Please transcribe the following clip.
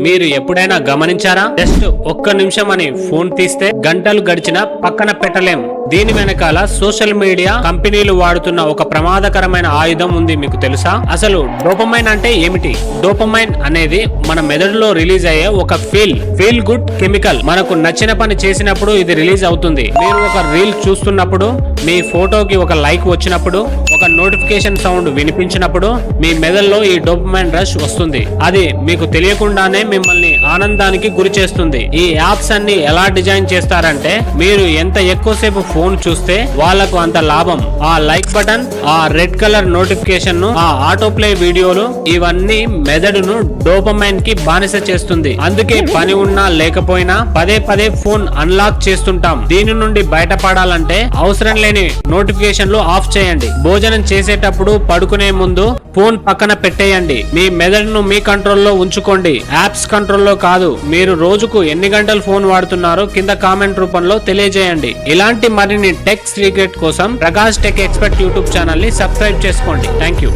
మీరు ఎప్పుడైనా గమనించారా? జస్ట్ ఒక్క నిమిషం అని ఫోన్ తీస్తే గంటలు గడిచినా పక్కన పెట్టలేం. దీని వెనకాల సోషల్ మీడియా కంపెనీలు వాడుతున్న ఒక ప్రమాదకరమైన ఆయుధం ఉంది. మీకు తెలుసా? అసలు డోపమైన్ అంటే ఏమిటి? డోపమైన్ అనేది మన మెదడులో రిలీజ్ అయ్యే ఒక ఫీల్ గుడ్ కెమికల్. మనకు నచ్చిన పని చేసినప్పుడు ఇది రిలీజ్ అవుతుంది. మీరు ఒక రీల్ చూస్తున్నప్పుడు, మీ ఫోటోకి ఒక లైక్ వచ్చినప్పుడు, ఒక నోటిఫికేషన్ సౌండ్ వినిపించినప్పుడు మీ మెదడులో ఈ డోపమైన్ రష్ వస్తుంది. అది మీకు తెలియకుండానే మిమ్మల్ని ఆనందానికి గురి చేస్తుంది. ఈ యాప్స్ అన్ని ఎలా డిజైన్ చేస్తారంటే, మీరు ఎంత ఎక్కువసేపు ఫోన్ చూస్తే వాళ్ళకు అంత లాభం. ఆ లైక్ బటన్, ఆ రెడ్ కలర్ నోటిఫికేషన్ ను, ఆ ఆటో ప్లే వీడియోలు, ఇవన్నీ మెదడును డోపమైన్ కి బానిస చేస్తుంది. అందుకే పని ఉన్నా లేకపోయినా పదే పదే ఫోన్ అన్లాక్ చేస్తుంటాం. దీని నుండి బయటపడాలంటే అవసరం లేని నోటిఫికేషన్లు ఆఫ్ చేయండి. భోజనం చేసేటప్పుడు, పడుకునే ముందు ఫోన్ పక్కన పెట్టేయండి. మీ మెదడును మీ కంట్రోల్లో ఉంచుకోండి, యాప్స్ కంట్రోల్లో కాదు. మీరు రోజుకు ఎన్ని గంటలు ఫోన్ వాడుతున్నారో కింద కామెంట్ రూపంలో తెలియజేయండి. ఇలాంటి మరిన్ని టెక్ సీక్రెట్ కోసం Prakash tech expert YouTube channel ని సబ్స్క్రైబ్ చేసుకోండి. Thank you.